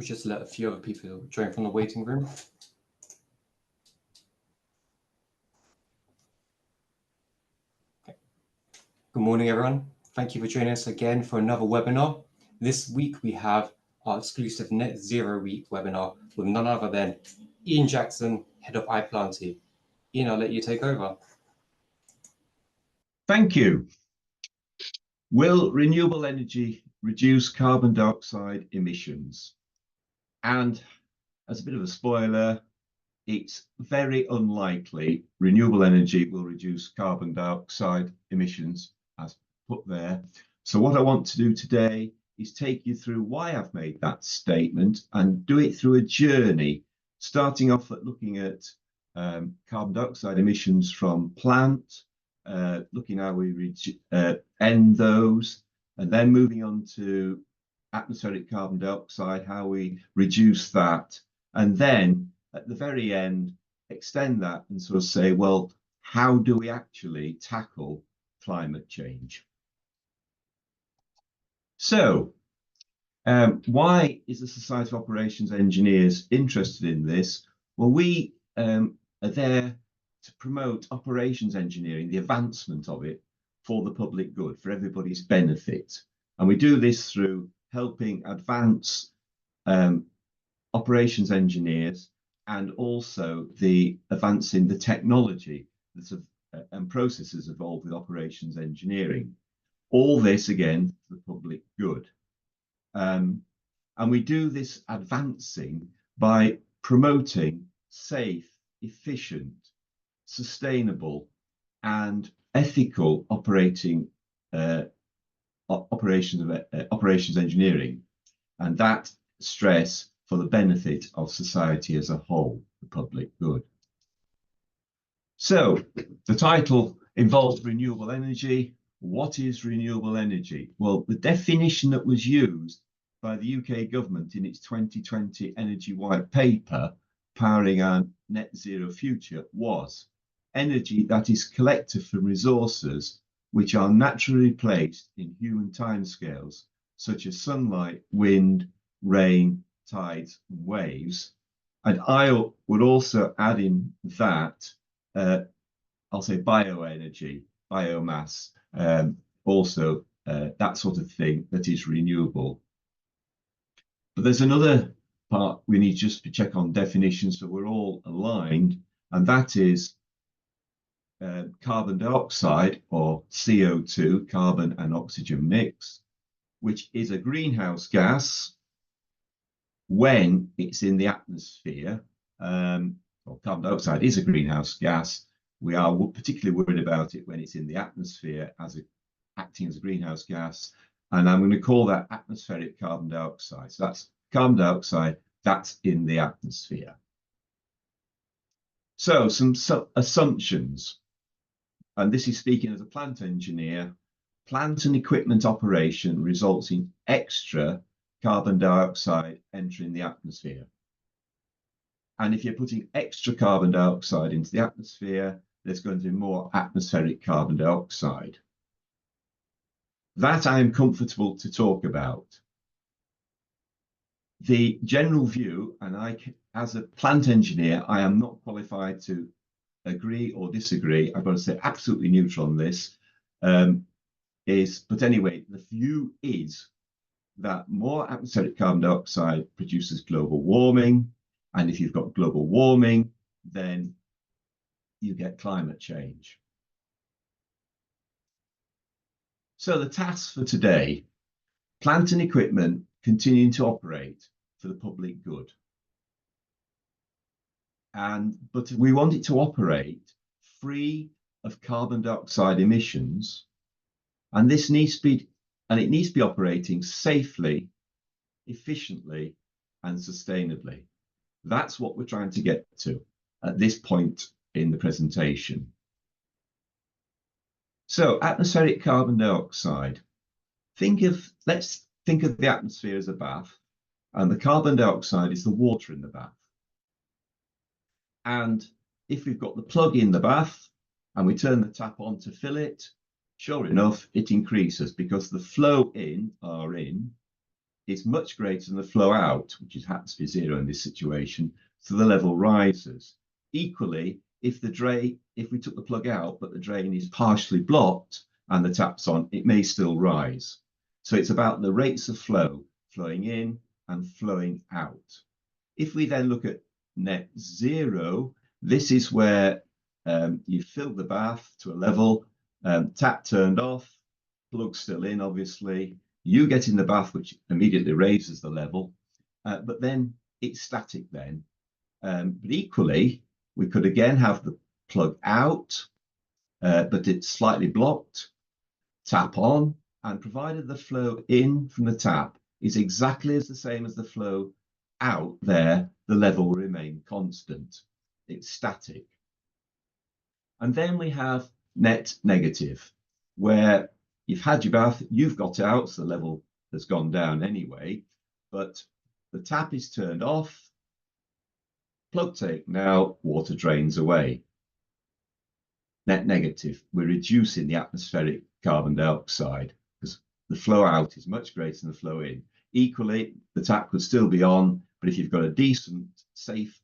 We'll just let a few other people join from the waiting room. Okay. Good morning, everyone. Thank you for joining us again for another webinar. This week we have our exclusive Net Zero Week webinar with none other than Ian Jackson, Head of IPlantE. Ian, I'll let you take over. Thank you. Will renewable energy reduce carbon dioxide emissions? And as a bit of a spoiler, it's very unlikely renewable energy will reduce carbon dioxide emissions as put there. So what I want to do today is take you through why I've made that statement and do it through a journey, starting off at looking at carbon dioxide emissions from plant, looking how we end those, and then moving on to atmospheric carbon dioxide, how we reduce that, and then at the very end extend that and sort of say, well, how do we actually tackle climate change? So why is the Society of Operations Engineers interested in this? Well, we are there to promote operations engineering, the advancement of it for the public good, for everybody's benefit. And we do this through helping advance operations engineers and also the advancing the technology that's and processes involved with operations engineering. All this, again, for the public good. And we do this advancing by promoting safe, efficient, sustainable and ethical operations engineering, and that stress for the benefit of society as a whole, the public good. So the title involves renewable energy. What is renewable energy? Well, the definition that was used by the UK government in its 2020 Energy White Paper, Powering Our Net Zero Future, was energy that is collected from resources which are naturally placed in human timescales, such as sunlight, wind, rain, tides, and waves. And I would also add in that, I'll say bioenergy, biomass, also that sort of thing that is renewable. But there's another part we need just to check on definitions so we're all aligned, and that is carbon dioxide, or CO2, carbon and oxygen mix, which is a greenhouse gas when it's in the atmosphere. Well, carbon dioxide is a greenhouse gas. We are particularly worried about it when it's in the atmosphere acting as a greenhouse gas. And I'm going to call that atmospheric carbon dioxide. So that's carbon dioxide that's in the atmosphere. So some assumptions. And this is speaking as a plant engineer. Plant and equipment operation results in extra carbon dioxide entering the atmosphere. And if you're putting extra carbon dioxide into the atmosphere, there's going to be more atmospheric carbon dioxide. That I am comfortable to talk about. The general view, and as a plant engineer, I am not qualified to agree or disagree. I've got to say absolutely neutral on this. But anyway, the view is that more atmospheric carbon dioxide produces global warming. And if you've got global warming, then you get climate change. So the tasks for today: plant and equipment continuing to operate for the public good. But we want it to operate free of carbon dioxide emissions, and it needs to be operating safely, efficiently, and sustainably. That's what we're trying to get to at this point in the presentation. So atmospheric carbon dioxide. Let's think of the atmosphere as a bath, and the carbon dioxide is the water in the bath. And if we've got the plug in the bath and we turn the tap on to fill it, sure enough, it increases because the flow in, R in, is much greater than the flow out, which happens to be 0 in this situation, so the level rises. Equally, if we took the plug out, but the drain is partially blocked and the tap's on, it may still rise. So it's about the rates of flow, flowing in and flowing out. If we then look at net zero, this is where you fill the bath to a level, tap turned off, plug still in, obviously. You get in the bath, which immediately raises the level, but then it's static then. But equally, we could again have the plug out, but it's slightly blocked, tap on, and provided the flow in from the tap is exactly the same as the flow out there, the level will remain constant. It's static. And then we have net negative, where you've had your bath, you've got out, so the level has gone down anyway, but the tap is turned off, plug taken out, water drains away. Net negative, we're reducing the atmospheric carbon dioxide because the flow out is much greater than the flow in. Equally, the tap could still be on, but if you've got a decent, safe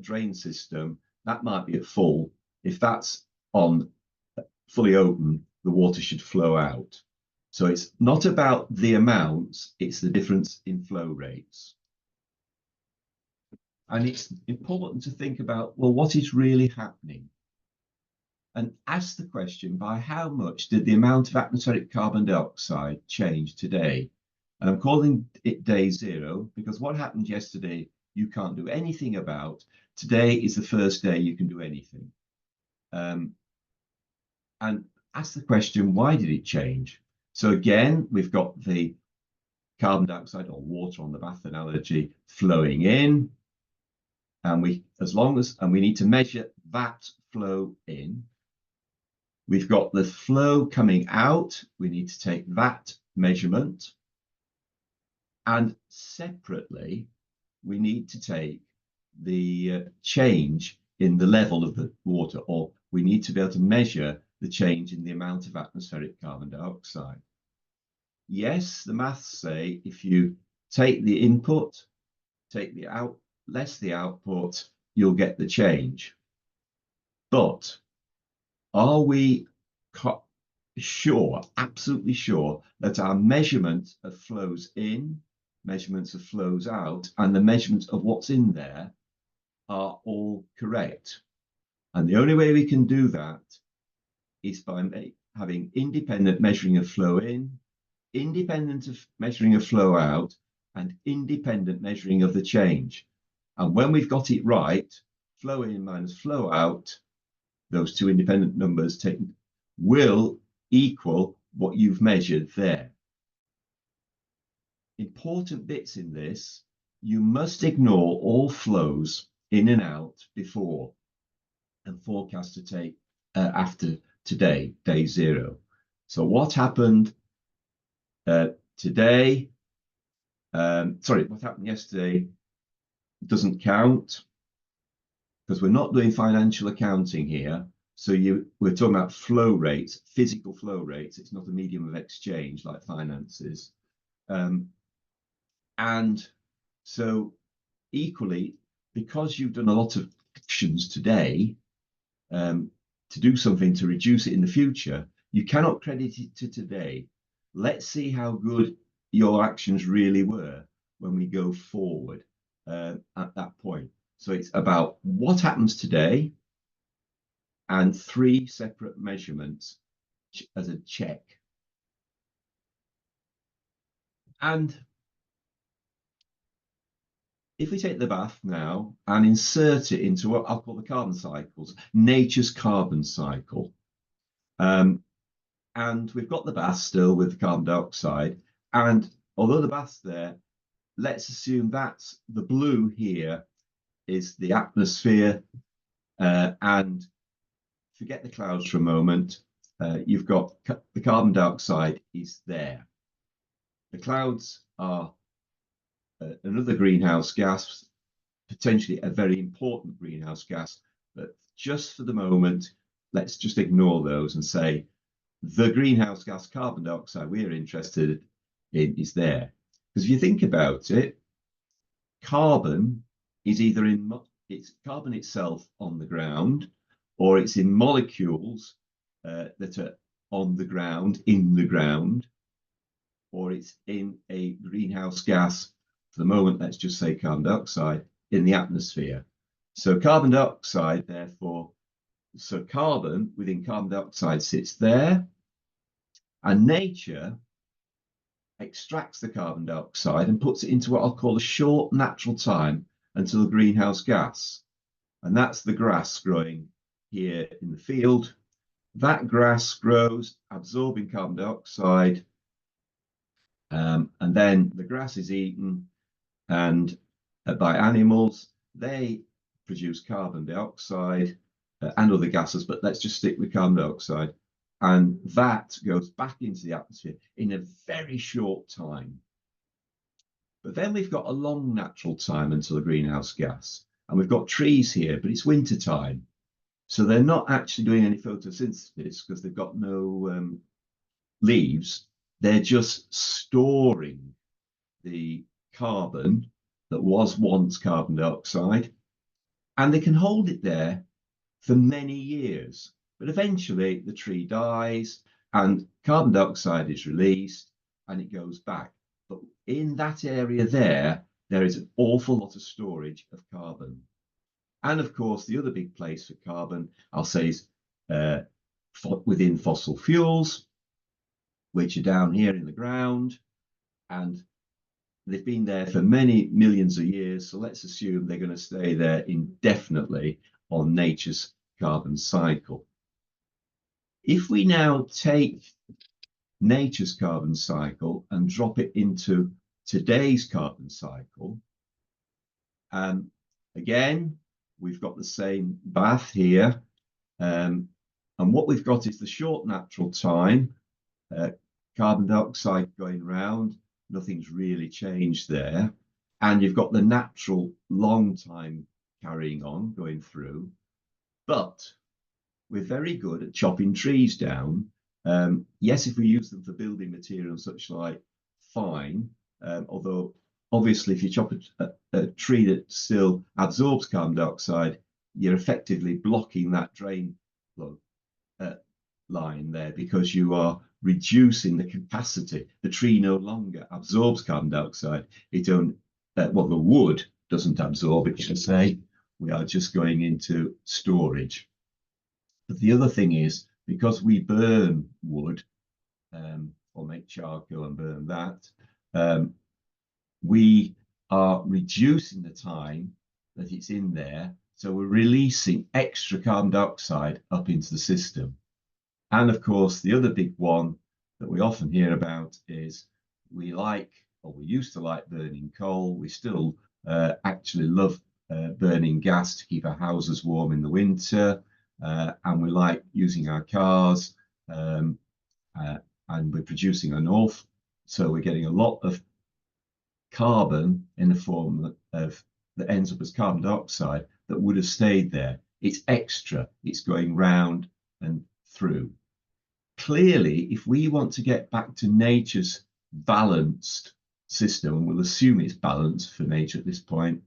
drain system, that might be at full. If that's on fully open, the water should flow out. So it's not about the amounts, it's the difference in flow rates. And it's important to think about, well, what is really happening? And ask the question, by how much did the amount of atmospheric carbon dioxide change today? And I'm calling it day zero because what happened yesterday, you can't do anything about. Today is the first day you can do anything. And ask the question, why did it change? So again, we've got the carbon dioxide or water on the bath analogy flowing in, and we need to measure that flow in. We've got the flow coming out, we need to take that measurement, and separately we need to take the change in the level of the water, or we need to be able to measure the change in the amount of atmospheric carbon dioxide. Yes, the maths say if you take the input, take the out, less the output, you'll get the change. But are we sure, absolutely sure, that our measurement of flows in, measurements of flows out, and the measurements of what's in there are all correct? And the only way we can do that is by having independent measuring of flow in, independent of measuring of flow out, and independent measuring of the change. And when we've got it right, flow in minus flow out, those two independent numbers taken will equal what you've measured there. Important bits in this, you must ignore all flows in and out before and forecast to take after today, day zero. So what happened today, what happened yesterday doesn't count because we're not doing financial accounting here. So we're talking about flow rates, physical flow rates. It's not a medium of exchange like finance is. And so equally, because you've done a lot of actions today to do something to reduce it in the future, you cannot credit it to today. Let's see how good your actions really were when we go forward at that point. So it's about what happens today and 3 separate measurements as a check. And if we take the bath now and insert it into what I'll call the carbon cycles, nature's carbon cycle. And we've got the bath still with the carbon dioxide. And although the bath's there, let's assume that's the blue here is the atmosphere. And forget the clouds for a moment. You've got the carbon dioxide is there. The clouds are another greenhouse gas, potentially a very important greenhouse gas, but just for the moment, let's just ignore those and say the greenhouse gas carbon dioxide we're interested in is there. Because if you think about it, carbon is either in it's carbon itself on the ground, or it's in molecules that are on the ground, in the ground, or it's in a greenhouse gas. For the moment, let's just say carbon dioxide in the atmosphere. So carbon dioxide, therefore, so carbon within carbon dioxide sits there, and nature extracts the carbon dioxide and puts it into what I'll call a short natural time until the greenhouse gas. And that's the grass growing here in the field. That grass grows, absorbing carbon dioxide, and then the grass is eaten and by animals. They produce carbon dioxide and other gases, but let's just stick with carbon dioxide. And that goes back into the atmosphere in a very short time. But then we've got a long natural time until the greenhouse gas. And we've got trees here, but it's winter time. So they're not actually doing any photosynthesis because they've got no leaves. They're just storing the carbon that was once carbon dioxide, and they can hold it there for many years. But eventually the tree dies and carbon dioxide is released and it goes back. But in that area there is an awful lot of storage of carbon. And of course, the other big place for carbon, I'll say, is within fossil fuels, which are down here in the ground. And they've been there for many millions of years. So let's assume they're going to stay there indefinitely on nature's carbon cycle. If we now take nature's carbon cycle and drop it into today's carbon cycle, again, we've got the same bath here. And what we've got is the short natural time, carbon dioxide going round, nothing's really changed there. And you've got the natural long time carrying on, going through. But we're very good at chopping trees down. Yes, if we use them for building material and such like, fine. Although, obviously, if you chop a tree that still absorbs carbon dioxide, you're effectively blocking that drain plug line there because you are reducing the capacity. The tree no longer absorbs carbon dioxide. It don't, well, the wood doesn't absorb it, should say. We are just going into storage. But the other thing is, because we burn wood or make charcoal and burn that, we are reducing the time that it's in there. So we're releasing extra carbon dioxide up into the system. And of course, the other big one that we often hear about is we like, or we used to like, burning coal. We still actually love burning gas to keep our houses warm in the winter. And we like using our cars, and we're producing an awful, so we're getting a lot of carbon in the form of that ends up as carbon dioxide that would have stayed there. It's extra, it's going round and through. Clearly, if we want to get back to nature's balanced system, and we'll assume it's balanced for nature at this point,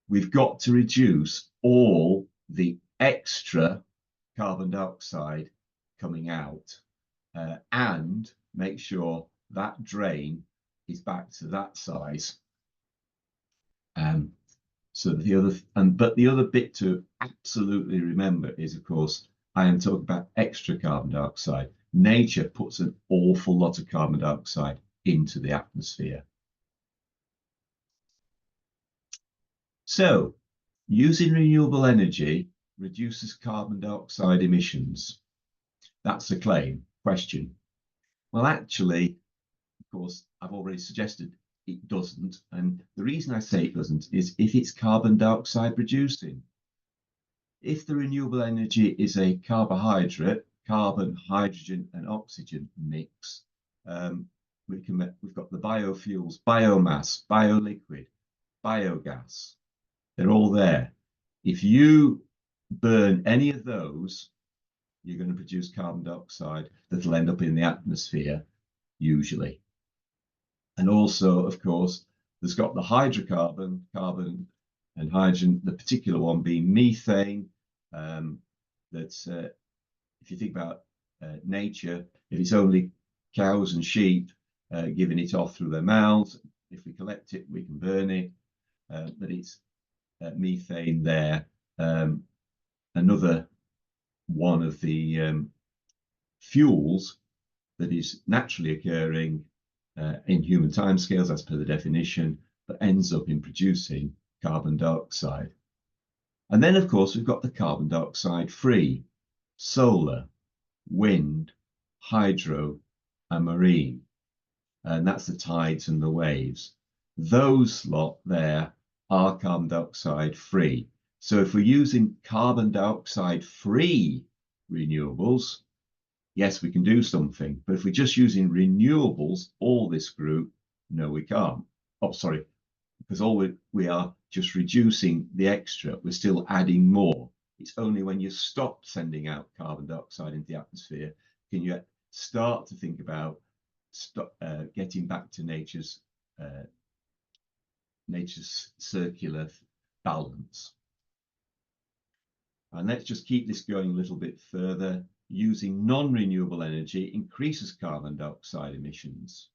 we've got to reduce all the extra carbon dioxide coming out and make sure that drain is back to that size. So the other bit to absolutely remember is, of course, I am talking about extra carbon dioxide. Nature puts an awful lot of carbon dioxide into the atmosphere. So using renewable energy reduces carbon dioxide emissions. That's a claim. Question. Well, actually, of course, I've already suggested it doesn't. And the reason I say it doesn't is if it's carbon dioxide producing. If the renewable energy is a carbohydrate, carbon, hydrogen, and oxygen mix, we've got the biofuels, biomass, bioliquid, biogas. They're all there. If you burn any of those, you're going to produce carbon dioxide that'll end up in the atmosphere, usually. And also, of course, there's got the hydrocarbon, carbon and hydrogen, the particular one being methane. That's if you think about nature, if it's only cows and sheep giving it off through their mouths, if we collect it, we can burn it. But it's methane there. Another one of the fuels that is naturally occurring in human timescales as per the definition, but ends up in producing carbon dioxide. And then, of course, we've got the carbon dioxide free: solar, wind, hydro, and marine. And that's the tides and the waves. Those lot there are carbon dioxide free. So if we're using carbon dioxide free renewables, yes, we can do something. But if we're just using renewables, all this group, no, we can't. Oh, sorry, because all we are just reducing the extra. We're still adding more. It's only when you stop sending out carbon dioxide into the atmosphere can you start to think about getting back to nature's circular balance. And let's just keep this going a little bit further. Using non-renewable energy increases carbon dioxide emissions.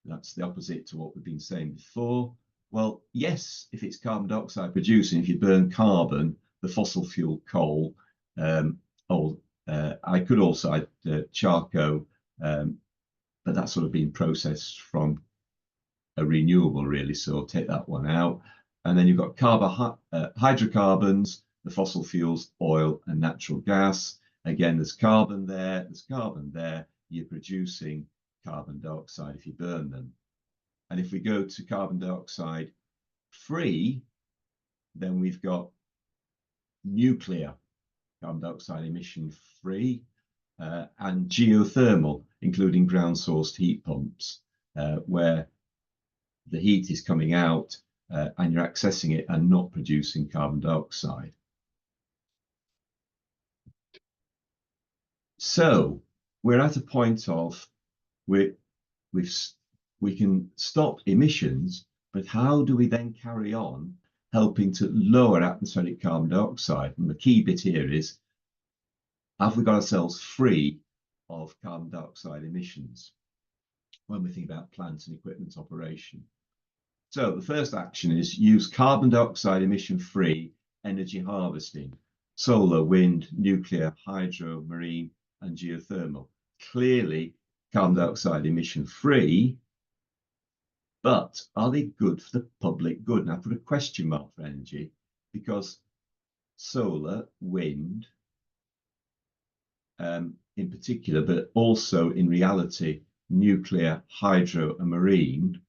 That's the opposite to what we've been saying before. Well, yes, if it's carbon dioxide producing, if you burn carbon, the fossil fuel coal, I could also add charcoal, but that's sort of being processed from a renewable, really, so I'll take that one out. And then you've got hydrocarbons, the fossil fuels, oil and natural gas. Again, there's carbon there, you're producing carbon dioxide if you burn them. And if we go to carbon dioxide free, then we've got nuclear carbon dioxide emission free, and geothermal, including ground sourced heat pumps, where the heat is coming out and you're accessing it and not producing carbon dioxide. So we're at a point of we can stop emissions, but how do we then carry on helping to lower atmospheric carbon dioxide? And the key bit here is, have we got ourselves free of carbon dioxide emissions when we think about plant and equipment operation? So the first action is use carbon dioxide emission-free energy harvesting: solar, wind, nuclear, hydro, marine, and geothermal. Clearly carbon dioxide emission-free, but are they good for the public good? And I put a question mark for energy, because solar, wind, in particular, but also in reality, nuclear, hydro, and marine,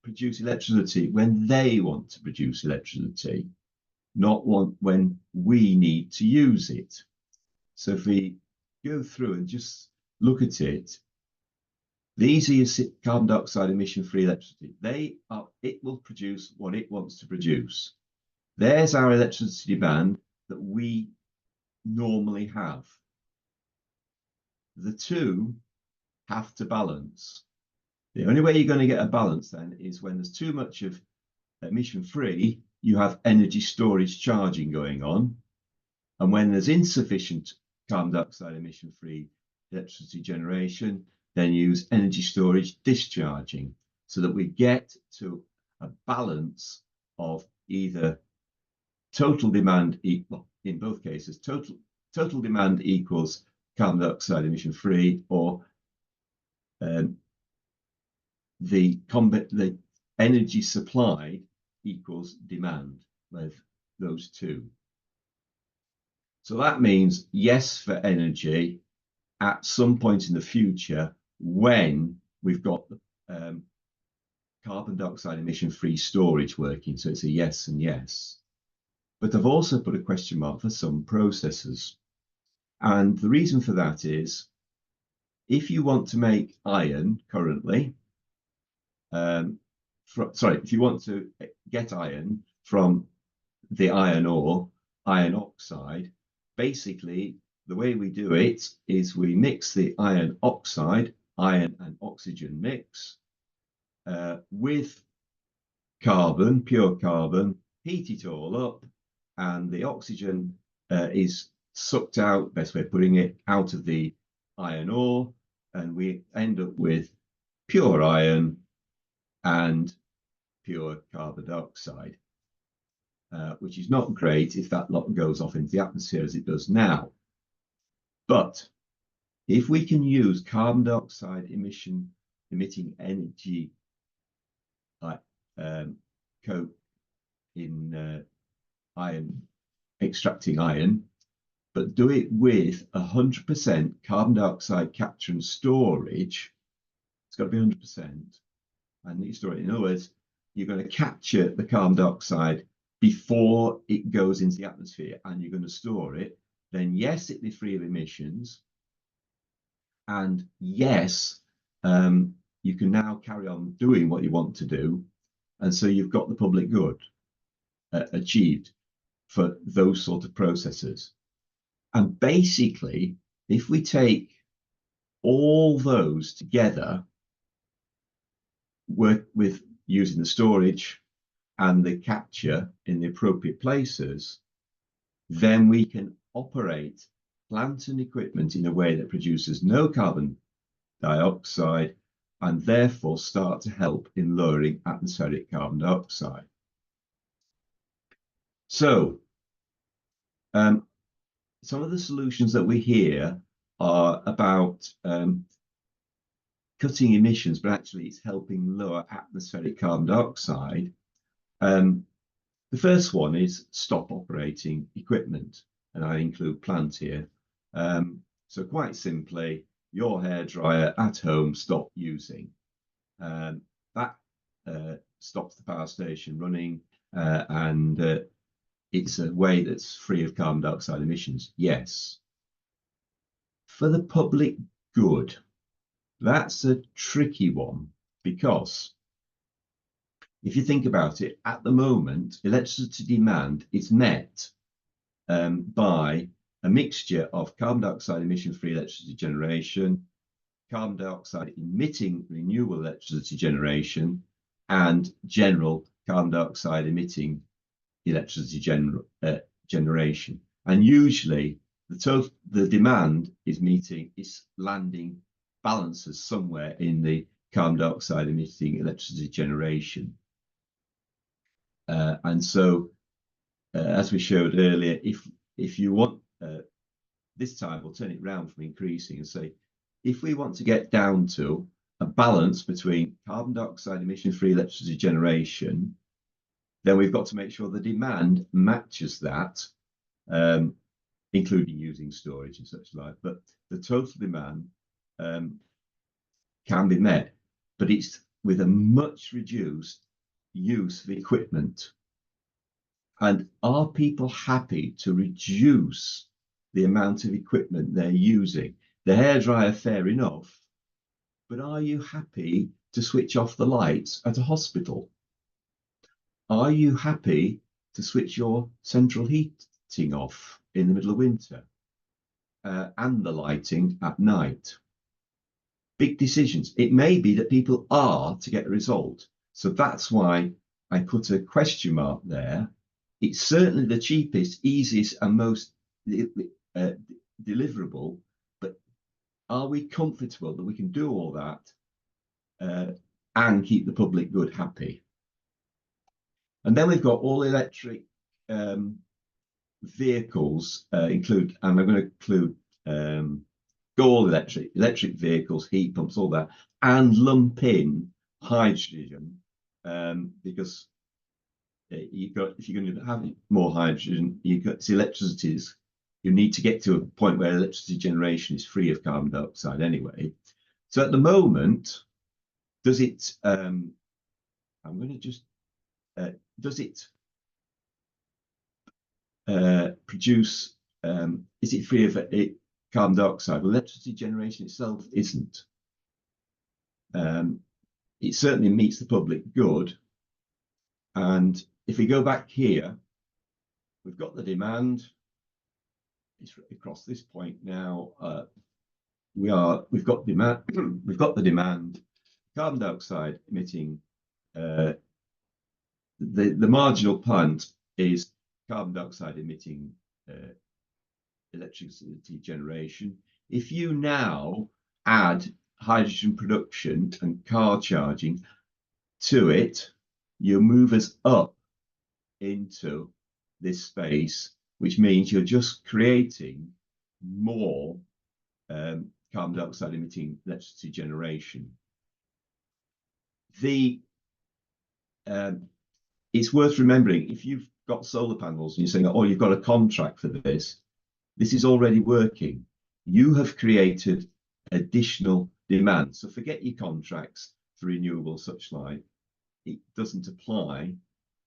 produce electricity when they want to produce electricity, not when we need to use it. So if we go through and just look at it, these are your carbon dioxide emission-free electricity. It will produce what it wants to produce. There's our electricity demand that we normally have. The two have to balance. The only way you're going to get a balance then is when there's too much of emission-free, you have energy storage charging going on. And when there's insufficient carbon dioxide emission-free electricity generation, then use energy storage discharging, so that we get to a balance of either total demand equal, in both cases, total demand equals carbon dioxide emission-free, or the energy supplied equals demand, with those two. So that means yes for energy at some point in the future when we've got the carbon dioxide emission-free storage working. So it's a yes and yes. But I've also put a question mark for some processes. And the reason for that is, if you want to make iron currently, if you want to get iron from the iron ore, iron oxide, basically the way we do it is we mix the iron oxide, iron and oxygen mix, with carbon, pure carbon, heat it all up, and the oxygen is sucked out, best way of putting it, out of the iron ore, and we end up with pure iron and pure carbon dioxide, which is not great if that lot goes off into the atmosphere as it does now. But if we can use carbon dioxide emitting energy like coke in iron, extracting iron, but do it with 100% carbon dioxide capture and storage, it's got to be 100%. And you store it. In other words, you're going to capture the carbon dioxide before it goes into the atmosphere, and you're going to store it. Then yes, it'll be free of emissions, and yes, you can now carry on doing what you want to do, and so you've got the public good achieved for those sort of processes. And basically, if we take all those together, work with using the storage and the capture in the appropriate places, then we can operate plant and equipment in a way that produces no carbon dioxide and therefore start to help in lowering atmospheric carbon dioxide. So some of the solutions that we hear are about cutting emissions, but actually it's helping lower atmospheric carbon dioxide. The first one is stop operating equipment, and I include plant here. So quite simply, your hairdryer at home, stop using. That stops the power station running, and it's a way that's free of carbon dioxide emissions, yes. For the public good, that's a tricky one, because if you think about it, at the moment, electricity demand is met by a mixture of carbon dioxide emission-free electricity generation, carbon dioxide emitting renewable electricity generation, and general carbon dioxide emitting electricity generation. And usually the demand is landing balances somewhere in the carbon dioxide emitting electricity generation. And so, as we showed earlier, if you want, this time we'll turn it round from increasing and say, if we want to get down to a balance between carbon dioxide emission-free electricity generation, then we've got to make sure the demand matches that, including using storage and such like. But the total demand can be met, but it's with a much reduced use of equipment. And are people happy to reduce the amount of equipment they're using? The hairdryer, fair enough, but are you happy to switch off the lights at a hospital? Are you happy to switch your central heating off in the middle of winter and the lighting at night? Big decisions. It may be that people are to get a result. So that's why I put a question mark there. It's certainly the cheapest, easiest, and most deliverable, but are we comfortable that we can do all that and keep the public good happy? And then we've got all electric vehicles, and I'm going to include all electric vehicles, heat pumps, all that, and lump in hydrogen, because if you're going to have more hydrogen, it's electricity. You need to get to a point where electricity generation is free of carbon dioxide anyway. So at the moment, does it? I'm going to just does it produce? Is it free of carbon dioxide? Well, electricity generation itself isn't. It certainly meets the public good. And if we go back here, we've got the demand, it's across this point now. We've got demand. We've got the demand. Carbon dioxide emitting. The marginal plant is carbon dioxide emitting electricity generation. If you now add hydrogen production and car charging to it, you move us up into this space, which means you're just creating more carbon dioxide emitting electricity generation. It's worth remembering, if you've got solar panels and you're saying, oh, you've got a contract for this, this is already working. You have created additional demand. So forget your contracts for renewable such like, it doesn't apply.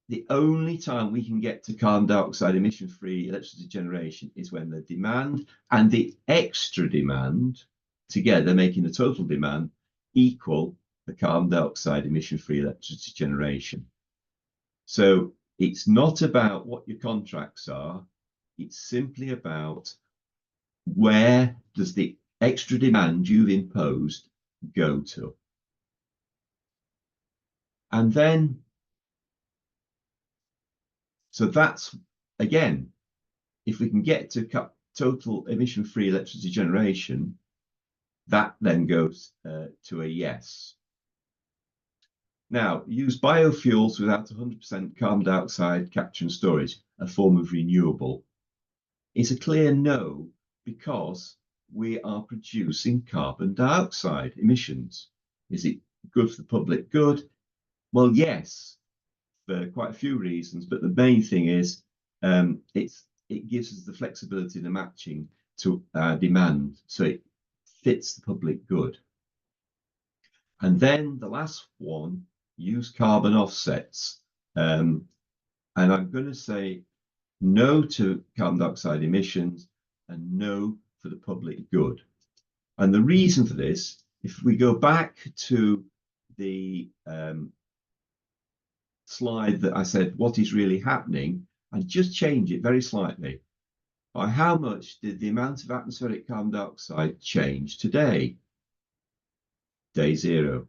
The only time we can get to carbon dioxide emission-free electricity generation is when the demand and the extra demand together, making the total demand, equal the carbon dioxide emission-free electricity generation. So it's not about what your contracts are, it's simply about where does the extra demand you've imposed go to. And then, so that's, again, if we can get to total emission-free electricity generation, that then goes to a yes. Now, use biofuels without 100% carbon dioxide capture and storage, a form of renewable. It's a clear no, because we are producing carbon dioxide emissions. Is it good for the public good? Well, yes, for quite a few reasons, but the main thing is it gives us the flexibility, the matching to demand, so it fits the public good. And then the last one, use carbon offsets. And I'm going to say no to carbon dioxide emissions and no for the public good. And the reason for this, if we go back to the slide that I said, what is really happening, and just change it very slightly. By how much did the amount of atmospheric carbon dioxide change today? Day zero.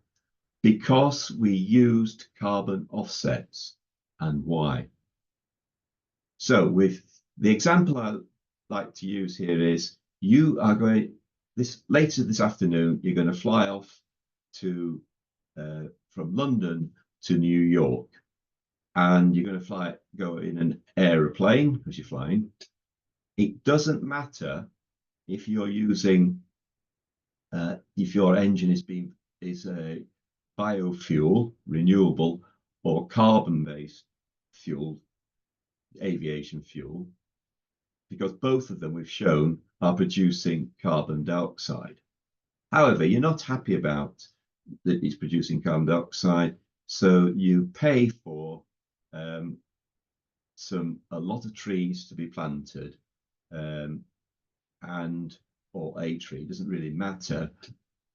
Because we used carbon offsets. And why? So with the example I like to use here is, you are going, later this afternoon, you're going to fly off to from London to New York, and you're going to go in an aeroplane because you're flying. It doesn't matter if you're using if your engine is a biofuel, renewable, or carbon-based fuel, aviation fuel, because both of them we've shown are producing carbon dioxide. However, you're not happy about that it's producing carbon dioxide, so you pay for a lot of trees to be planted, or a tree, doesn't really matter,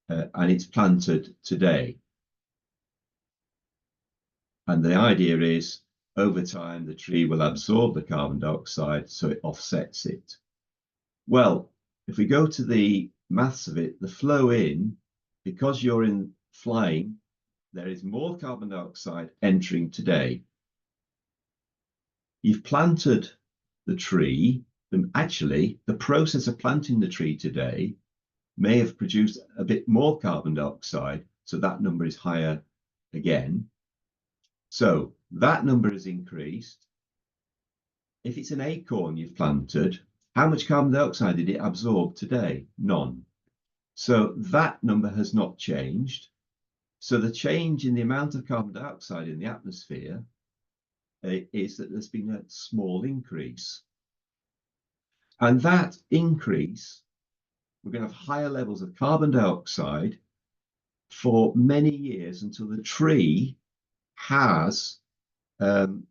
and it's planted today. And the idea is, over time, the tree will absorb the carbon dioxide, so it offsets it. Well, if we go to the maths of it, the flow in, because you're flying, there is more carbon dioxide entering today. You've planted the tree, and actually, the process of planting the tree today may have produced a bit more carbon dioxide, so that number is higher again. So that number has increased. If it's an acorn you've planted, how much carbon dioxide did it absorb today? None. So that number has not changed. So the change in the amount of carbon dioxide in the atmosphere is that there's been a small increase. And that increase, we're going to have higher levels of carbon dioxide for many years until the tree has the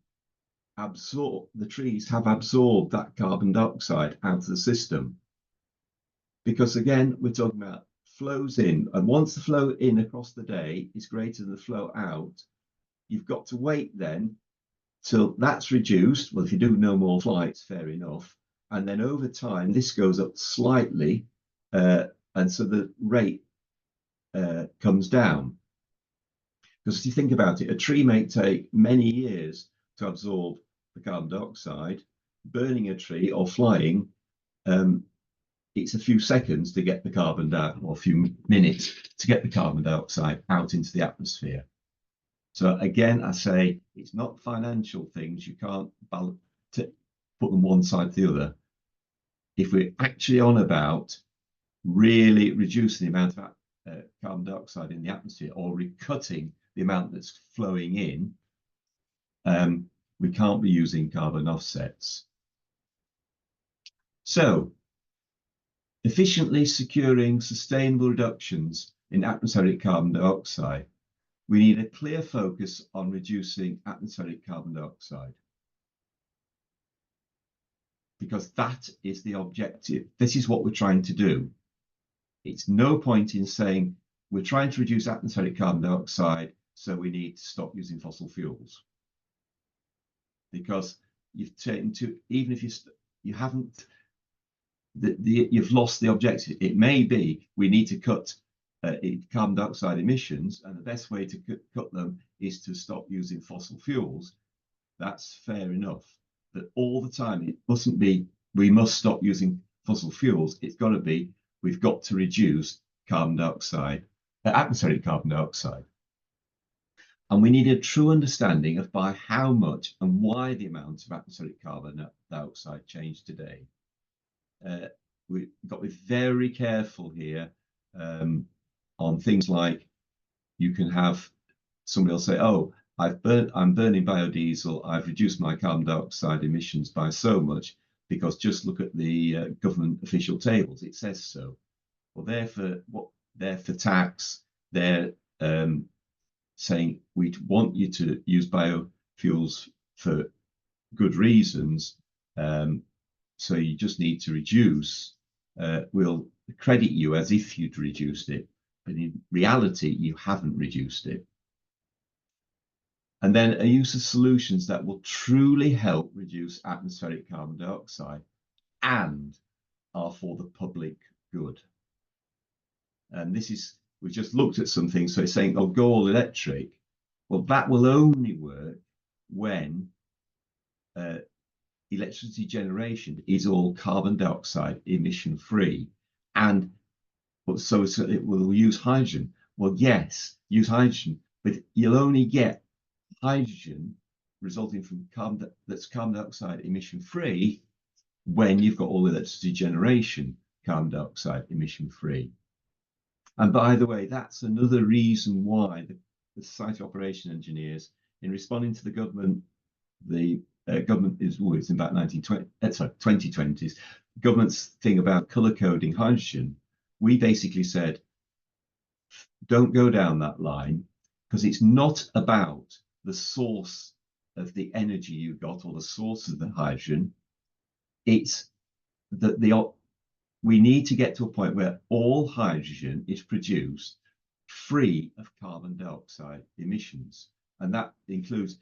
trees have absorbed that carbon dioxide out of the system. Because again, we're talking about flows in, and once the flow in across the day is greater than the flow out, you've got to wait then till that's reduced. Well, if you do no more flights, fair enough, And then over time, this goes up slightly, and so the rate comes down. Because if you think about it, a tree may take many years to absorb the carbon dioxide. Burning a tree or flying, it's a few seconds to get the carbon down, or a few minutes to get the carbon dioxide out into the atmosphere. So again, I say it's not financial things. You can't put them one side to the other. If we're actually on about really reducing the amount of carbon dioxide in the atmosphere, or recutting the amount that's flowing in, we can't be using carbon offsets. So, efficiently securing sustainable reductions in atmospheric carbon dioxide, we need a clear focus on reducing atmospheric carbon dioxide, because that is the objective. This is what we're trying to do. It's no point in saying we're trying to reduce atmospheric carbon dioxide, so we need to stop using fossil fuels, because you've taken to, even if you haven't, you've lost the objective. It may be we need to cut carbon dioxide emissions, and the best way to cut them is to stop using fossil fuels. That's fair enough. But all the time, it mustn't be we must stop using fossil fuels. It's got to be we've got to reduce carbon dioxide, atmospheric carbon dioxide. And we need a true understanding of by how much and why the amount of atmospheric carbon dioxide changed today. We've got to be very careful here on things like, you can have somebody will say, oh, I'm burning biodiesel, I've reduced my carbon dioxide emissions by so much, because just look at the government official tables, it says so. Well, they're for tax, they're saying we want you to use biofuels for good reasons, so you just need to reduce. We'll credit you as if you'd reduced it, but in reality, you haven't reduced it. And then a use of solutions that will truly help reduce atmospheric carbon dioxide and are for the public good. And this is, we just looked at some things, so it's saying, oh, go all electric. Well, that will only work when electricity generation is all carbon dioxide emission free. And so it will use hydrogen. Well, yes, use hydrogen, but you'll only get hydrogen resulting from carbon dioxide emission free when you've got all electricity generation carbon dioxide emission free. And by the way, that's another reason why the site operation engineers, in responding to the government, government is always in about 2020s, government's thing about color coding hydrogen. We basically said, don't go down that line, because it's not about the source of the energy you got or the source of the hydrogen. It's that we need to get to a point where all hydrogen is produced free of carbon dioxide emissions. And that includes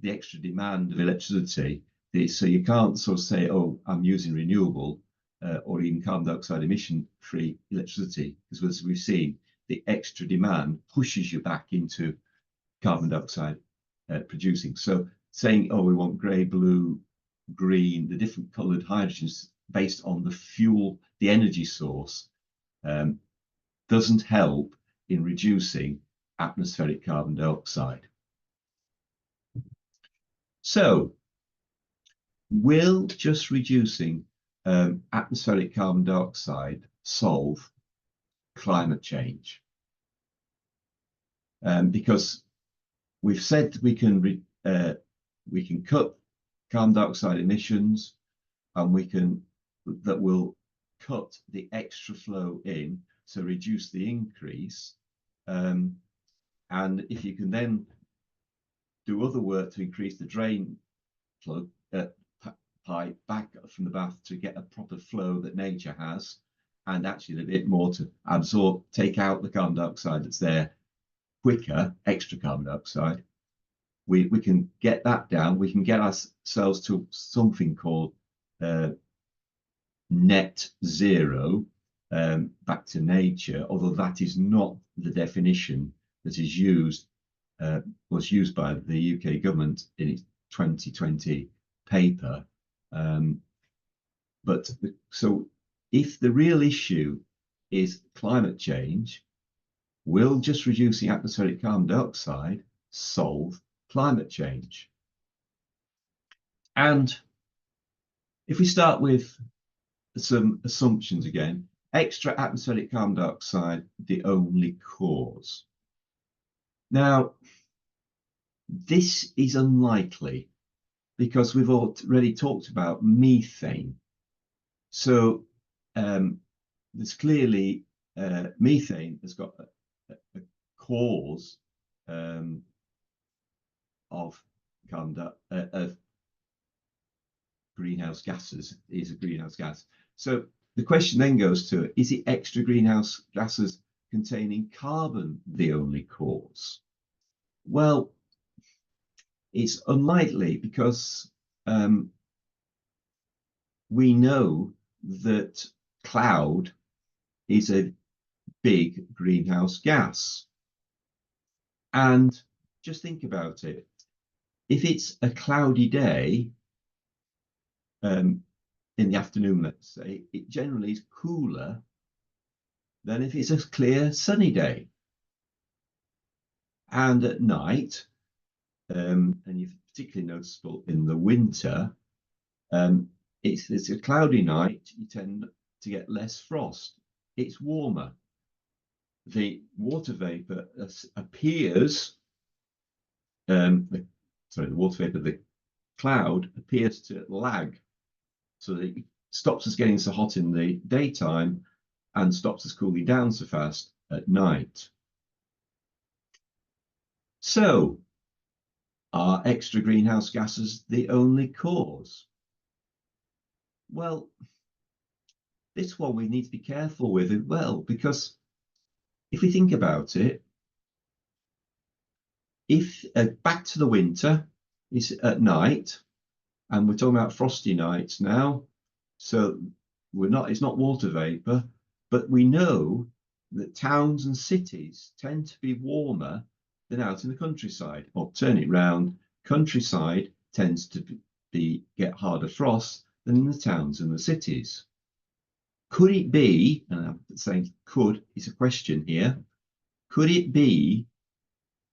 the extra demand of electricity. So you can't sort of say, oh, I'm using renewable or even carbon dioxide emission free electricity, because as we've seen, the extra demand pushes you back into carbon dioxide producing. So saying, oh, we want grey, blue, green, the different coloured hydrogens based on the fuel, the energy source, doesn't help in reducing atmospheric carbon dioxide. So, will just reducing atmospheric carbon dioxide solve climate change? Because we've said we can cut carbon dioxide emissions, and that will cut the extra flow in, so reduce the increase. And if you can then do other work to increase the drain flow pipe back from the bath to get a proper flow that nature has, and actually a bit more to absorb, take out the carbon dioxide that's there quicker, extra carbon dioxide, we can get that down. We can get ourselves to something called net zero back to nature, although that is not the definition that is used, was used by the UK government in its 2020 paper. So if the real issue is climate change, will just reducing atmospheric carbon dioxide solve climate change? And if we start with some assumptions again, extra atmospheric carbon dioxide, the only cause. Now, this is unlikely because we've already talked about methane. So there's clearly methane has got a cause of greenhouse gases, is a greenhouse gas. So the question then goes to, is it extra greenhouse gases containing carbon the only cause? Well, it's unlikely because we know that cloud is a big greenhouse gas. And just think about it. If it's a cloudy day in the afternoon, let's say, it generally is cooler than if it's a clear sunny day. And at night, and you're particularly noticeable in the winter, it's a cloudy night, you tend to get less frost. It's warmer. The water vapor appears, the cloud appears to lag, so that it stops us getting so hot in the daytime and stops us cooling down so fast at night. So, are extra greenhouse gases the only cause? Well, this one we need to be careful with as well, because if we think about it, if back to the winter, it's at night, and we're talking about frosty nights now, so it's not water vapor, but we know that towns and cities tend to be warmer than out in the countryside. Or turn it round, countryside tends to get harder frost than in the towns and the cities. Could it be, and I'm saying could, is a question here, could it be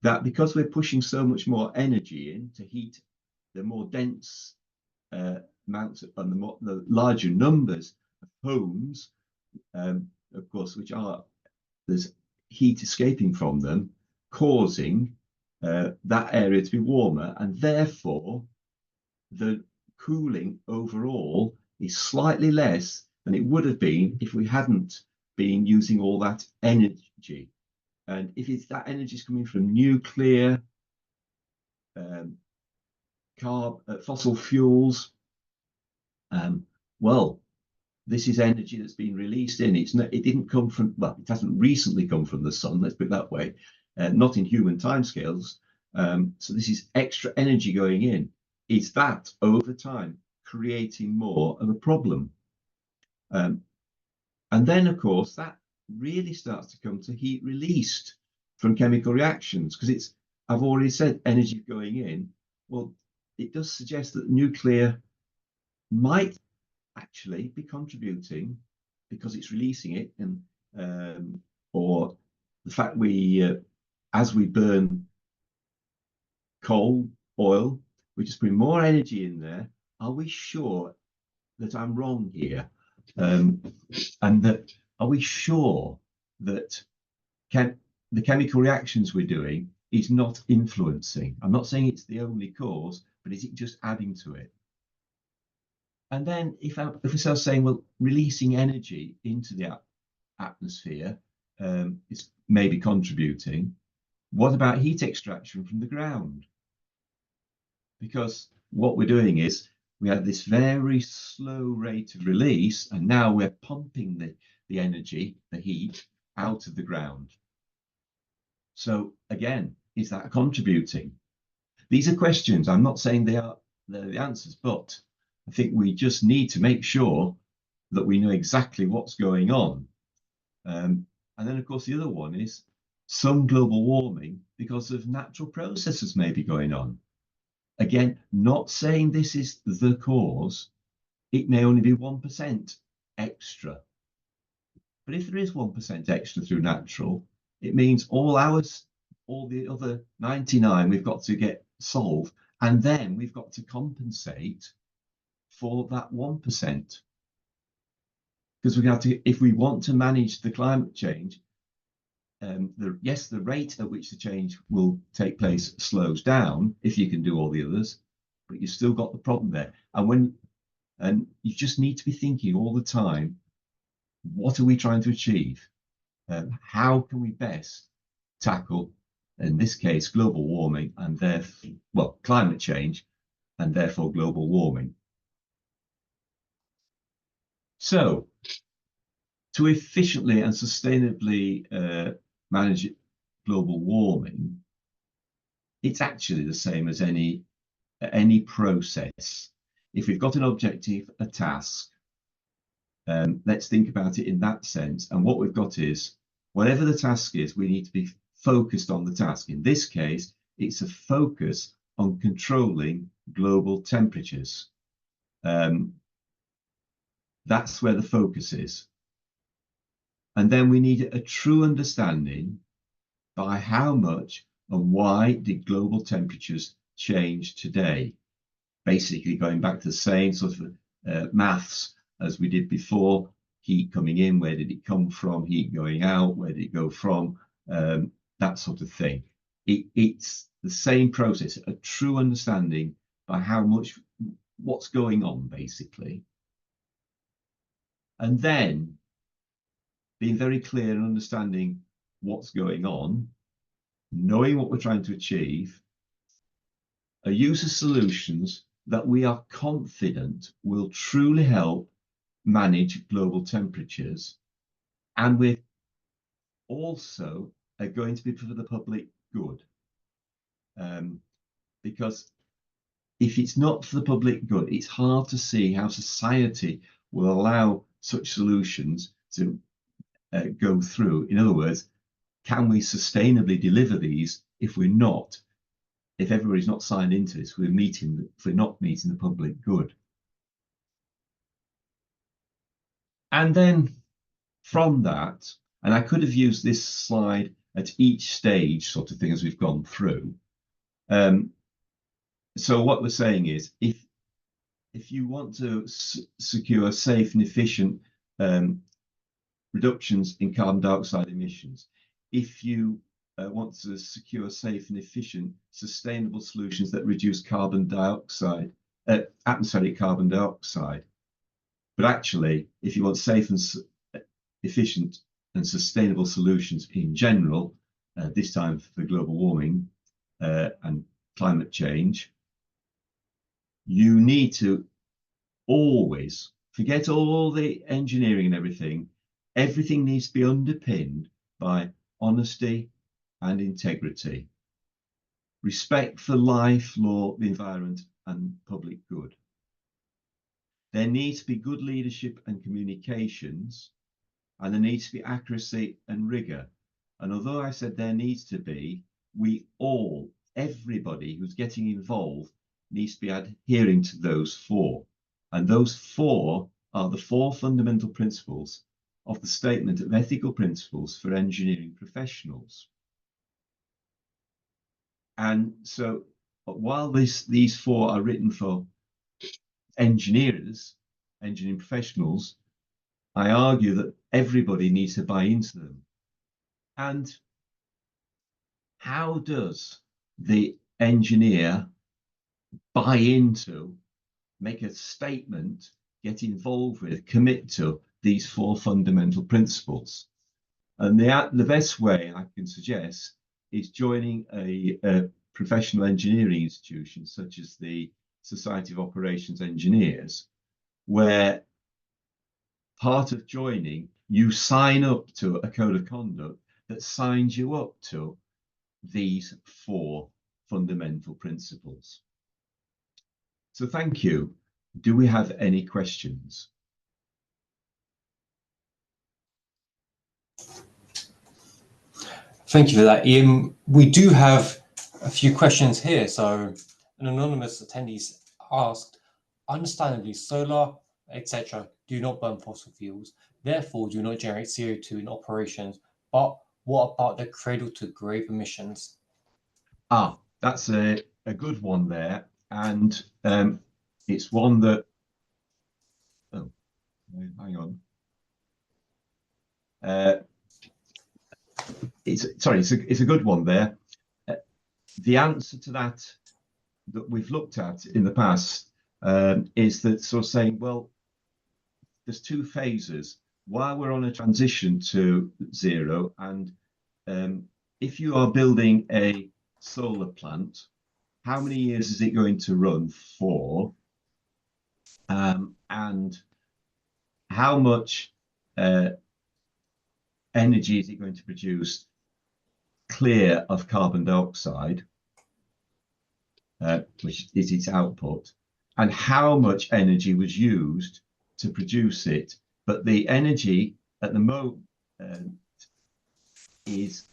that because we're pushing so much more energy in to heat the more dense amounts and the larger numbers of homes, of course, there's heat escaping from them, causing that area to be warmer, and therefore the cooling overall is slightly less than it would have been if we hadn't been using all that energy. And if that energy is coming from nuclear, fossil fuels, well, this is energy that's been released in. It didn't come from, well, it hasn't recently come from the sun, let's put it that way, not in human timescales. So this is extra energy going in. Is that over time creating more of a problem? And then, of course, that really starts to come to heat released from chemical reactions, because I've already said energy going in. Well, it does suggest that nuclear might actually be contributing because it's releasing it, and or the fact as we burn coal, oil, we just bring more energy in there. Are we sure that I'm wrong here? And that are we sure that the chemical reactions we're doing is not influencing? I'm not saying it's the only cause, but is it just adding to it? And then if we start saying, well, releasing energy into the atmosphere is maybe contributing, what about heat extraction from the ground? Because what we're doing is we have this very slow rate of release, and now we're pumping the energy, the heat, out of the ground. So again, is that contributing? These are questions. I'm not saying they're the answers, but I think we just need to make sure that we know exactly what's going on. And then, of course, the other one is some global warming because of natural processes may be going on. Again, not saying this is the cause. It may only be 1% extra. But if there is 1% extra through natural, it means all the other 99 we've got to get solved, and then we've got to compensate for that 1%. Because we have to, if we want to manage the climate change, the rate at which the change will take place slows down if you can do all the others, but you've still got the problem there. And you just need to be thinking all the time, what are we trying to achieve? How can we best tackle, in this case, global warming and therefore, well, climate change and therefore global warming? So, to efficiently and sustainably manage global warming, it's actually the same as any process. If we've got an objective, a task, let's think about it in that sense. And what we've got is, whatever the task is, we need to be focused on the task. In this case, it's a focus on controlling global temperatures. That's where the focus is. And then we need a true understanding by how much and why did global temperatures change today? Basically going back to the same sort of maths as we did before. Heat coming in, where did it come from? Heat going out, where did it go from? That sort of thing. It's the same process, a true understanding by how much, what's going on, basically. And then being very clear and understanding what's going on, knowing what we're trying to achieve, a use of solutions that we are confident will truly help manage global temperatures, and we're also going to be for the public good. Because if it's not for the public good, it's hard to see how society will allow such solutions to go through. In other words, can we sustainably deliver these if everybody's not signed into this, if we're not meeting the public good? And then from that, and I could have used this slide at each stage sort of thing as we've gone through. So what we're saying is, if you want to secure safe and efficient reductions in carbon dioxide emissions, if you want to secure safe and efficient sustainable solutions that reduce atmospheric carbon dioxide, but actually, if you want safe and efficient and sustainable solutions in general, this time for global warming and climate change, you need to always forget all the engineering and everything. Everything needs to be underpinned by honesty and integrity, respect for life, law, the environment, and public good. There needs to be good leadership and communications, and there needs to be accuracy and rigor. And although I said there needs to be, everybody who's getting involved needs to be adhering to those four. And those four are the four fundamental principles of the Statement of Ethical Principles for Engineering Professionals. And so while these four are written for engineering professionals, I argue that everybody needs to buy into them. And how does the engineer buy into, make a statement, get involved with, commit to these four fundamental principles? And the best way I can suggest is joining a professional engineering institution such as the Society of Operations Engineers, where part of joining, you sign up to a code of conduct that signs you up to these four fundamental principles. So thank you. Do we have any questions? Thank you for that, Ian. We do have a few questions here. So an anonymous attendee asked, understandably, solar, etc., do not burn fossil fuels, therefore do not generate CO2 in operations. But what about the cradle to grave emissions? That's a good one there. And it's one that, oh, hang on. It's a good one there. The answer to that we've looked at in the past is that sort of saying, well, there's two phases while we're on a transition to zero, and if you are building a solar plant, how many years is it going to run for, and how much energy is it going to produce clear of carbon dioxide, which is its output, and how much energy was used to produce it. But the energy at the moment is,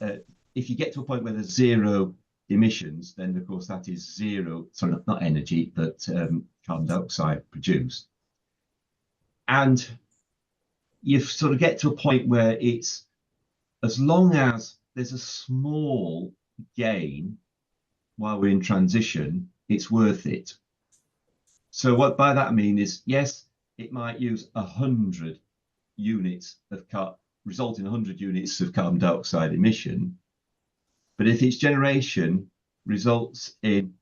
if you get to a point where there's zero emissions, then of course that is zero, sorry, not energy, but carbon dioxide produced. And you sort of get to a point where it's, as long as there's a small gain while we're in transition, it's worth it. So what by that I mean is, yes, it might use 100 units of result in 100 units of carbon dioxide emission, but if its generation results in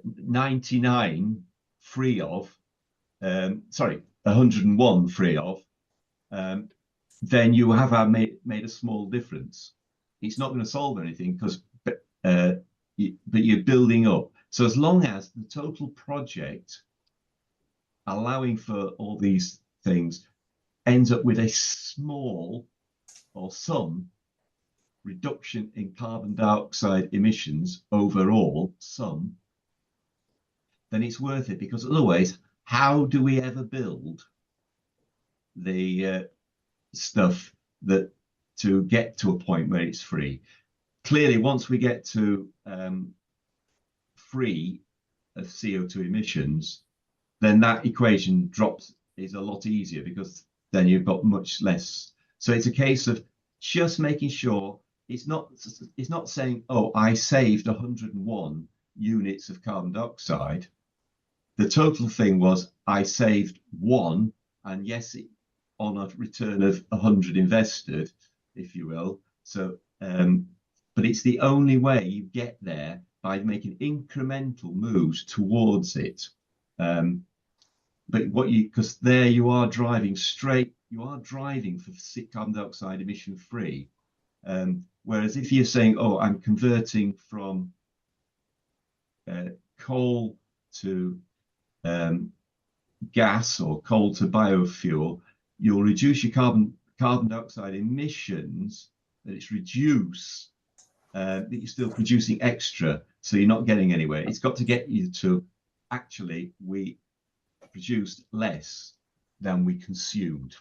99 free of, 101 free of, then you have made a small difference. It's not going to solve anything because, but you're building up. So as long as the total project, allowing for all these things, ends up with a small or some reduction in carbon dioxide emissions overall, then it's worth it, because otherwise, how do we ever build the stuff that to get to a point where it's free? Clearly, once we get to free of CO2 emissions, then that equation is a lot easier, because then you've got much less. So it's a case of just making sure it's not saying, oh, I saved 101 units of carbon dioxide. The total thing was I saved one, and yes, on a return of 100 invested, if you will. So, but it's the only way you get there, by making incremental moves towards it. But because there you are driving for carbon dioxide emission free. Whereas if you're saying, oh, I'm converting from coal to gas, or coal to biofuel, you'll reduce your carbon dioxide emissions, but it's reduced, but you're still producing extra, so you're not getting anywhere. It's got to get you to, actually, we produced less than we consumed.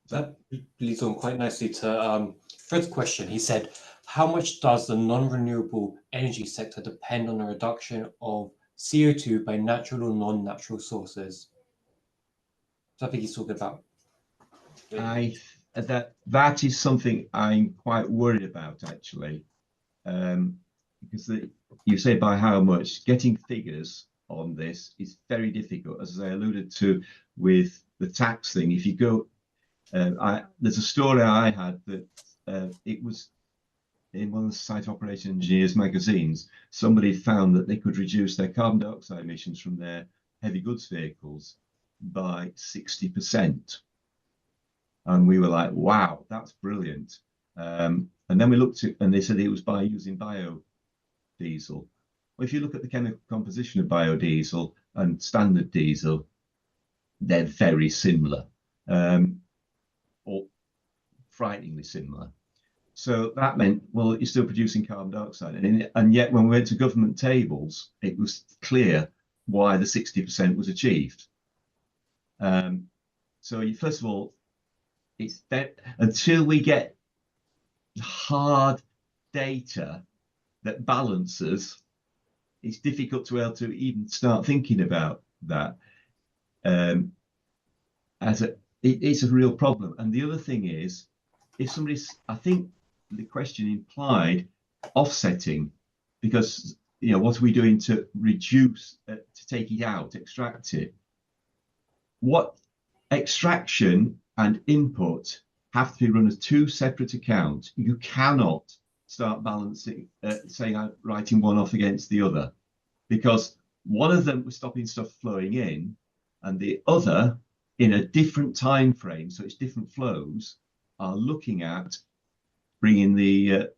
That leads on quite nicely to Fred's question. He said, how much does the non-renewable energy sector depend on the reduction of CO2 by natural or non-natural sources? So I think he's talking about. That is something I'm quite worried about, actually, because you say by how much. Getting figures on this is very difficult, as I alluded to with the tax thing. If you go, there's a story I had that it was in one of the site operation engineers magazines. Somebody found that they could reduce their carbon dioxide emissions from their heavy goods vehicles by 60%. And we were like, wow, that's brilliant. And then we looked at, and they said it was by using biodiesel. Well, if you look at the chemical composition of biodiesel and standard diesel, they're very similar, or frighteningly similar. So that meant, well, you're still producing carbon dioxide. And yet when we went to government tables, it was clear why the 60% was achieved. So first of all, It's that until we get hard data that balances, it's difficult to be able to even start thinking about that. It's a real problem. And the other thing is, if somebody's, I think the question implied offsetting, because what are we doing to reduce, to take it out, extract it? What extraction and input have to be run as two separate accounts. You cannot start balancing, writing one off against the other, because one of them was stopping stuff flowing in, and the other, in a different time frame, so it's different flows, are looking at bringing the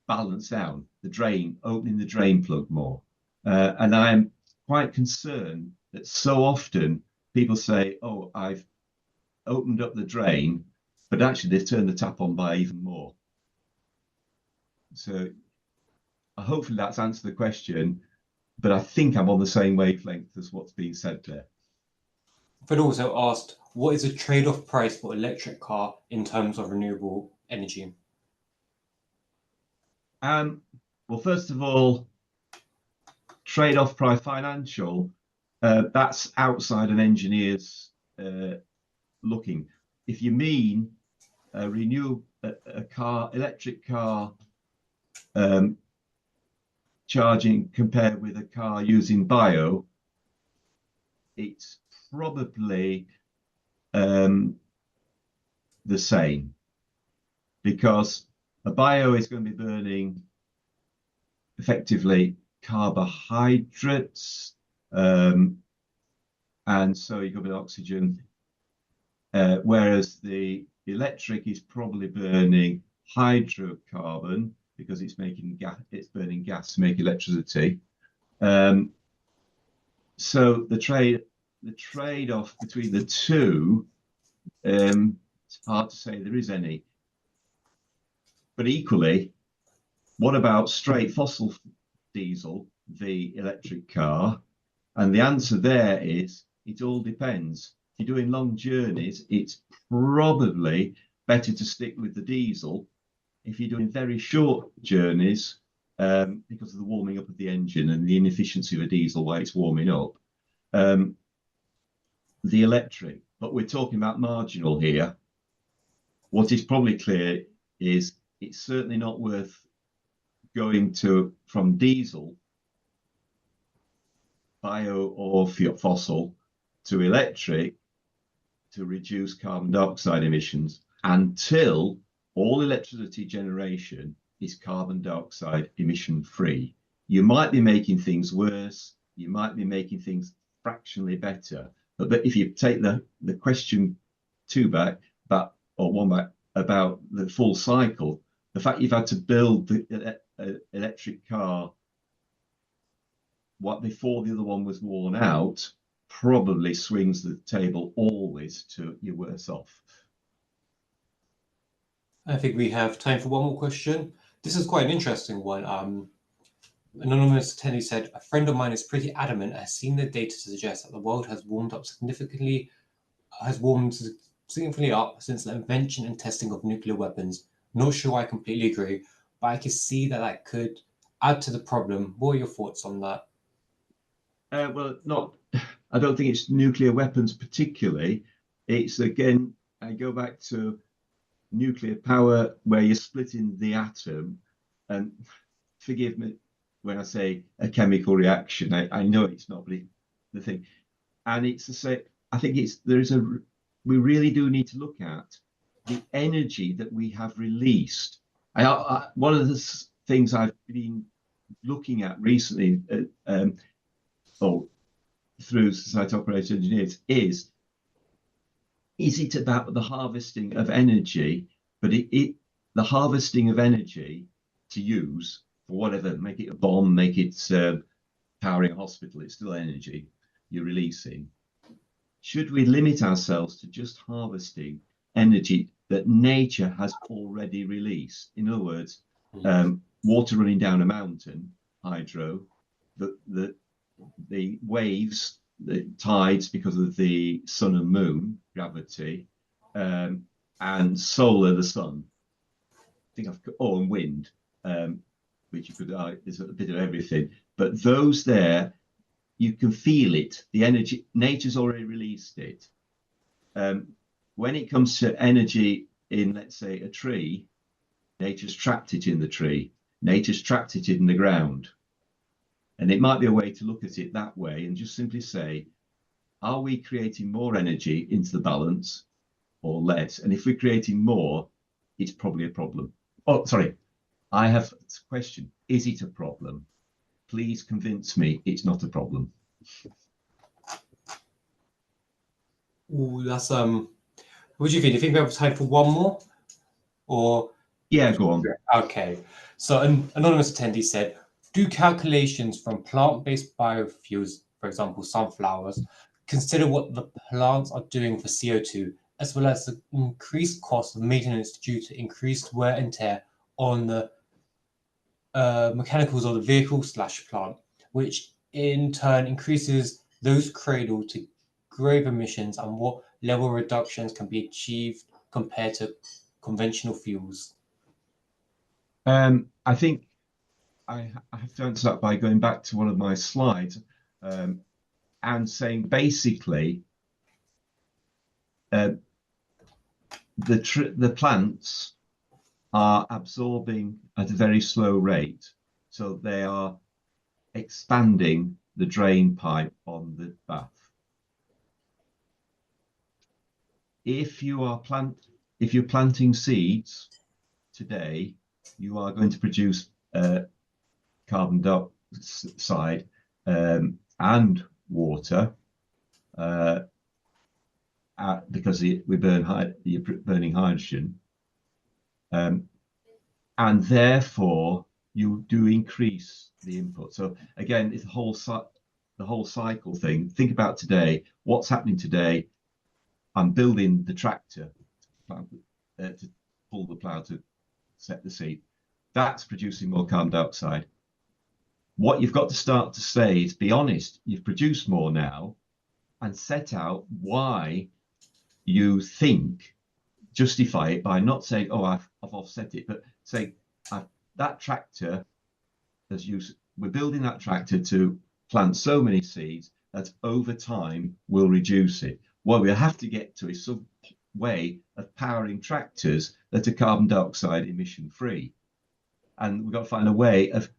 balance down, the drain, opening the drain plug more. And I'm quite concerned that so often people say, oh, I've opened up the drain, but actually they've turned the tap on by even more. So hopefully that's answered the question, but I think I'm on the same wavelength as what's being said there. Fred also asked, what is the trade-off price for electric car in terms of renewable energy? Well, first of all, trade-off price financial, that's outside an engineer's looking. If you mean a electric car charging compared with a car using bio, it's probably the same, because a bio is going to be burning effectively carbohydrates, and so you've got oxygen, whereas the electric is probably burning hydrocarbon because it's making gas, it's burning gas to make electricity. So the trade-off between the two, it's hard to say there is any. But equally, what about straight fossil diesel, the electric car? And the answer there is, it all depends. If you're doing long journeys, it's probably better to stick with the diesel. If you're doing very short journeys, because of the warming up of the engine and the inefficiency of a diesel while it's warming up, the electric. But we're talking about marginal here. What is probably clear is it's certainly not worth going from diesel, bio or fossil, to electric to reduce carbon dioxide emissions until all electricity generation is carbon dioxide emission free. You might be making things worse, you might be making things fractionally better, but if you take the question one back about the full cycle, the fact you've had to build the electric car before the other one was worn out probably swings the table always to you're worse off. I think we have time for one more question. This is quite an interesting one. Anonymous attendee said, a friend of mine is pretty adamant and has seen the data to suggest that the world has warmed significantly up since the invention and testing of nuclear weapons. Not sure I completely agree, but I can see that could add to the problem. What are your thoughts on that? Well, I don't think it's nuclear weapons particularly. It's, again, I go back to nuclear power where you're splitting the atom, and forgive me when I say a chemical reaction. I know it's not, but the thing, and it's the same. I think we really do need to look at the energy that we have released. One of the things I've been looking at recently, through Society Operated Engineers, is it about the harvesting of energy, but the harvesting of energy to use for whatever, make it a bomb, make it powering a hospital, it's still energy you're releasing. Should we limit ourselves to just harvesting energy that nature has already released? In other words, water running down a mountain, hydro, the waves the tides because of the sun and moon gravity, and solar, the sun. I think and wind, which you could is a bit of everything. But those there, you can feel it. The energy, nature's already released it. When it comes to energy in, let's say, a tree, nature's trapped it in the tree. Nature's trapped it in the ground. And it might be a way to look at it that way and just simply say, are we creating more energy into the balance or less? And if we're creating more, it's probably a problem. Oh, sorry, I have a question. Is it a problem? Please convince me it's not a problem. Ooh, that's what do you think? Do you think we have time for one more? Or yeah, go on. Okay. So an anonymous attendee said, do calculations from plant-based biofuels, for example, sunflowers, consider what the plants are doing for CO2, as well as the increased cost of maintenance due to increased wear and tear on the mechanicals of the vehicle/plant, which in turn increases those cradle to grave emissions, and what level reductions can be achieved compared to conventional fuels? I think I have to answer that by going back to one of my slides and saying basically the plants are absorbing at a very slow rate, so they are expanding the drain pipe on the bath. If you're planting seeds today, you are going to produce carbon dioxide and water because you're burning hydrogen, and therefore you do increase the input. So again, it's the whole cycle thing. Think about today. What's happening today? I'm building the tractor to pull the plough to set the seed. That's producing more carbon dioxide. What you've got to start to say is, be honest, you've produced more now, and set out why you think, justify it by not saying, oh, I've offset it, but say, that tractor, we're building that tractor to plant so many seeds that over time will reduce it. What we have to get to is some way of powering tractors that are carbon dioxide emission free. And we've got to find a way of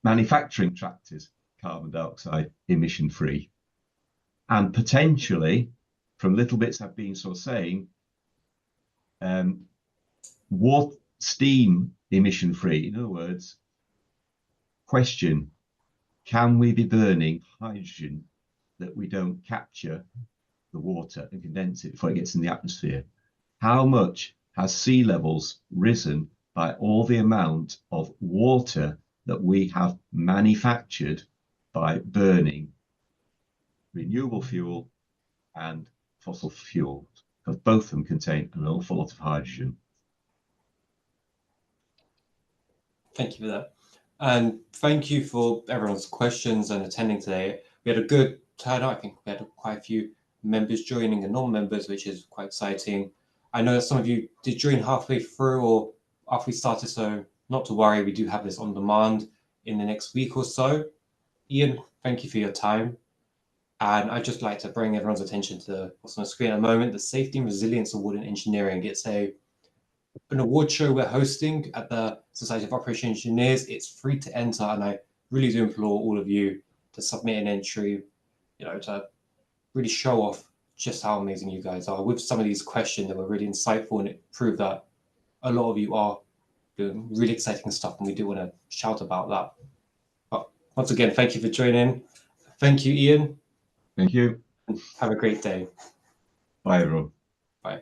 manufacturing tractors carbon dioxide emission free. And potentially, from little bits I've been sort of saying, what steam emission free? In other words, question, can we be burning hydrogen that we don't capture the water and condense it before it gets in the atmosphere? How much has sea levels risen by all the amount of water that we have manufactured by burning renewable fuel and fossil fuel? Because both of them contain an awful lot of hydrogen. Thank you for that. And thank you for everyone's questions and attending today. We had a good turnout. I think we had quite a few members joining and non-members, which is quite exciting. I know that some of you did join halfway through or after we started, so not to worry, we do have this on demand in the next week or so. Ian, thank you for your time. And I'd just like to bring everyone's attention to what's on the screen at the moment, the Safety and Resilience Award in Engineering. It's an award show we're hosting at the Society of Operation Engineers. It's free to enter, and I really do implore all of you to submit an entry, to really show off just how amazing you guys are. With some of these questions that were really insightful, and it proved that a lot of you are doing really exciting stuff, and we do want to shout about that. But once again, thank you for joining. Thank you, Ian. Thank you. Have a great day. Bye, everyone. Bye.